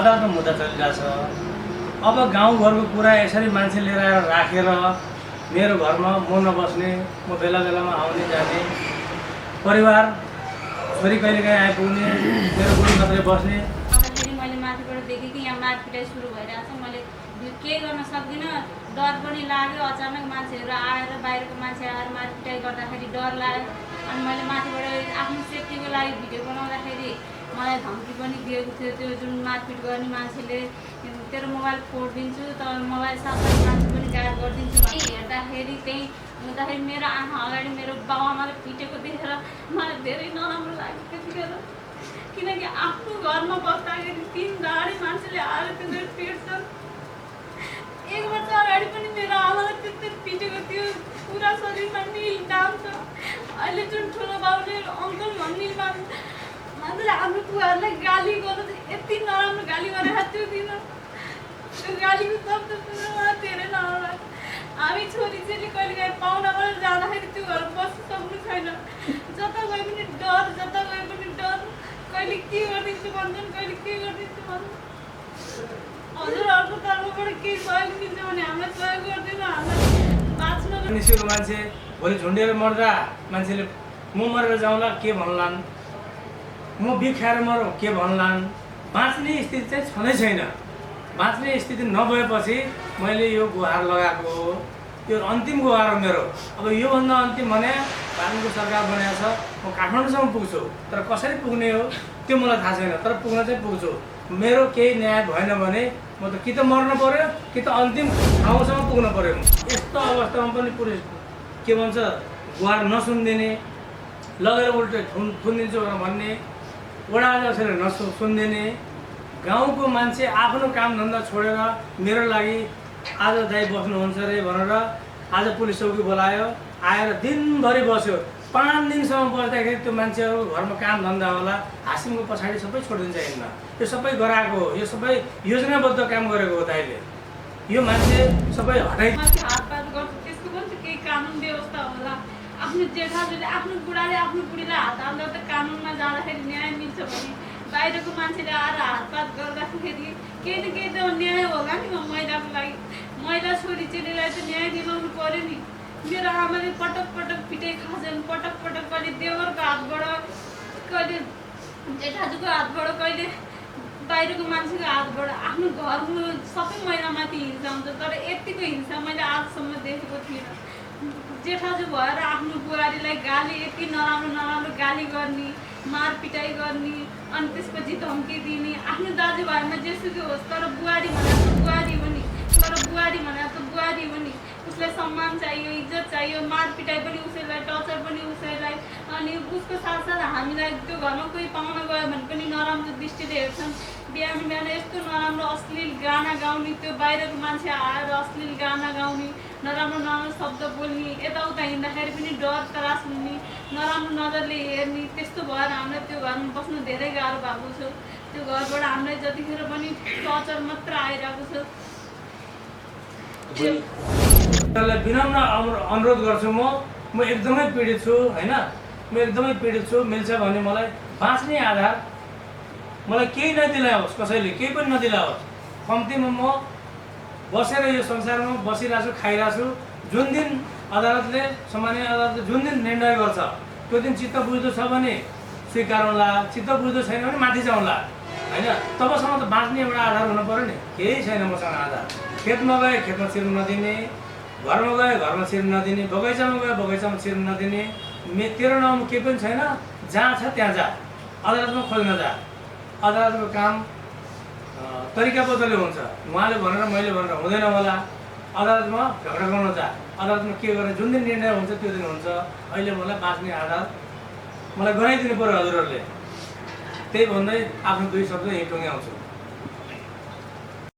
अदालतमा मुद्दा चलिरहेछ। अब गाउँघरको कुरा यसरी मान्छे लिएर आएर राखेर मेरो घरमा म नबस्ने, म बेला बेलामा आउने जाने, परिवार छोरी कहिलेकाहीँ आइपुग्ने, मेरो बुढी मात्रै बस्ने। फेरि मैले माथिबाट देखेँ कि यहाँ मारपिटाइ सुरु भइरहेछ। मैले केही गर्न सक्दिनँ, डर पनि लाग्यो। अचानक मान्छेहरू आएर, बाहिरको मान्छे आएर मारपिटाइ गर्दाखेरि डर लाग्यो। अनि मैले माथिबाट आफ्नो सेफ्टीको लागि भिडियो बनाउँदाखेरि मलाई धम्की पनि दिएको थियो त्यो जुन मारपिट गर्ने मान्छेले, तेरो मोबाइल फोडिदिन्छु, तर मोबाइल साथै मान्छे पनि गायब गरिदिन्छु। हेर्दाखेरि त्यही हुँदाखेरि मेरो आँखा अगाडि मेरो बाबुआमाले पिटेको देखेर मलाई धेरै नराम्रो लाग्यो त्यतिखेर। किनकि आफ्नो घरमा बस्दाखेरि 3 दाडी मान्छेले आएर त्यसरी पिट्छन्। 1 वर्ष अगाडि पनि मेरो आमालाई त्यस्तै पिटेको थियो, पुरा शरीरमा निल दाग छ। अहिले जुन ठुलो बाबुले अङ्कल भन्ने मान्छेले आफ्नो बुवाहरूलाई गाली गर्दा यति नराम्रो गाली गरेर त्यो दिन त्यो गालीको शब्द सुनेर मलाई धेरै नराम्रो लाग्यो। हामी छोरीचेली कहिलेकाहीँ पाहुनाबाट जाँदाखेरि त्यो घर बस्नु सक्नु छैन। जता गए पनि डर, जता गए पनि डर। कहिले के गरिदिन्छु भन्छन्, कहिले के गरिदिन्छु भन्छन्। हजुरहरूको तर्फबाट केही सहयोग मिल्छ भने हामीलाई सहयोग गरिदिनु, हामीलाई बाँच्न। निस्केको मान्छे भोलि झुन्डेर मर्दा मान्छेले म मरेर जाउँला के भन्लान्, म बिख खाएर मरौँ के भन्लान्। बाँच्ने स्थिति चाहिँ छँदै छैन। बाँच्ने स्थिति नभएपछि मैले यो गुहार लगाएको हो। यो अन्तिम गुहार हो मेरो। अब योभन्दा अन्तिम भने कानुनको सरकार बनाएको छ, म काठमाडौँसम्म पुग्छु, तर कसरी पुग्ने हो त्यो मलाई थाहा छैन, तर पुग्न चाहिँ पुग्छु। मेरो केही न्याय भएन भने म त कि त मर्न पर्यो कि त अन्तिम ठाउँसम्म पुग्न पर्यो। यस्तो अवस्थामा पनि पुलिस के भन्छ, गुहार नसुनिदिने, लगेर उल्टै थुनिदिन्छु भनेर भन्ने, वडा अध्यक्षले सुनिदिने, गाउँको मान्छे आफ्नो कामधन्दा छोडेर मेरो लागि आज दाइ बस्नुहुन्छ अरे भनेर आज पुलिस चौकी बोलायो। आएर दिनभरि बस्यो। 5 दिनसम्म बस्दाखेरि त्यो मान्छेहरू घरमा कामधन्दा होला, हासिमको पछाडि सबै छोडिदिन्छ हिँड्न। यो सबै गराएको हो, यो सबै योजनाबद्ध काम गरेको हो दाइले। यो मान्छे सबै हटाइ हातपात गर्छ, त्यसको पनि केही कानुन व्यवस्था होला। आफ्नो जेठाजुले आफ्नो बुढाले आफ्नो बुढीलाई हात हाल्दा त कानुनमा जाँदाखेरि न्याय मिल्छ भने बाहिरको मान्छेले आएर हातपात गर्दाखेरि केही न केही त न्याय होला नि। महिलाको लागि, महिला छोरीचेलीलाई त न्याय दिलाउनु पर्यो नि। मेरो आमाले पटक पटक पिटाइ खान्छन्, पटक पटक कहिले देवरको हातबाट, कहिले जेठाजुको हातबाट, कहिले बाहिरको मान्छेको हातबाट। आफ्नो घरमा सबै महिलामाथि हिंसा हुन्छ, तर यतिको हिंसा मैले आजसम्म देखेको थिइनँ। जेठाजु भएर आफ्नो बुहारीलाई गाली, यति नराम्रो नराम्रो गाली गर्ने, मारपिटाइ गर्ने, अनि त्यसपछि धम्की दिने। आफ्नो दाजुभाइमा जेसुकै होस्, तर बुहारी भनेर त बुहारी हो नि, तर बुहारी भनेर त बुहारी हो नि। उसलाई सम्मान चाहियो, इज्जत चाहियो। मारपिटाइ पनि उसैलाई, टर्चर पनि उसैलाई। अनि उसको साथसाथ हामीलाई त्यो घरमा कोही पाहुना गयो भने पनि नराम्रो दृष्टिले हेर्छन्। बिहान बिहान यस्तो नराम्रो अश्लील गाना गाउने, त्यो बाहिरको मान्छे आएर अश्लील गाना गाउने, नराम्रो नराम्रो शब्द बोल्ने, यताउता हिँड्दाखेरि पनि डर त्रास हुने, नराम्रो नजरले हेर्ने। त्यस्तो भएर हामीलाई त्यो घरमा बस्नु धेरै गाह्रो भएको छ। त्यो घरबाट हामीलाई जतिखेर पनि टर्चर मात्र आइरहेको छ। विनम्र अनुरोध गर्छु, म एकदमै पीडित छु होइन, म एकदमै पीडित छु। मिल्छ भने मलाई बाँच्ने आधार मलाई केही नदिलाओस्, कसैले केही पनि नदिलाओस्। कम्तीमा म बसेर यो संसारमा बसिरहेको छु, खाइरहेको छु। जुन दिन अदालतले, सामान्य अदालतले जुन दिन निर्णय गर्छ त्यो दिन चित्त बुझ्दो छ भने स्वीकारौँला, चित्त बुझ्दो छैन भने माथि जाउँला होइन। तबसम्म त बाँच्ने एउटा आधार हुनु पऱ्यो नि। केही छैन मसँग आधार। खेतमा गए खेतमा छिर्न नदिने, घरमा गए घरमा छिर्न नदिने, बगैँचामा गए बगैँचामा छिर्न नदिने। तेरो नाउँमा केही पनि छैन, जहाँ छ त्यहाँ जा, अदालतमा खोज्न जा। अदालतको काम तरिकाबद्धले हुन्छ। उहाँले भनेर मैले भनेर हुँदैन होला। अदालतमा झगडा गर्न जा, अदालतमा के गर्ने, जुन दिन निर्णय हुन्छ त्यो दिन हुन्छ। अहिले मलाई बाँच्ने आधार मलाई गराइदिनु पऱ्यो हजुरहरूले। त्यही भन्दै आफ्नो 2 शब्द यहीँ टुङ्ग्याउँछु।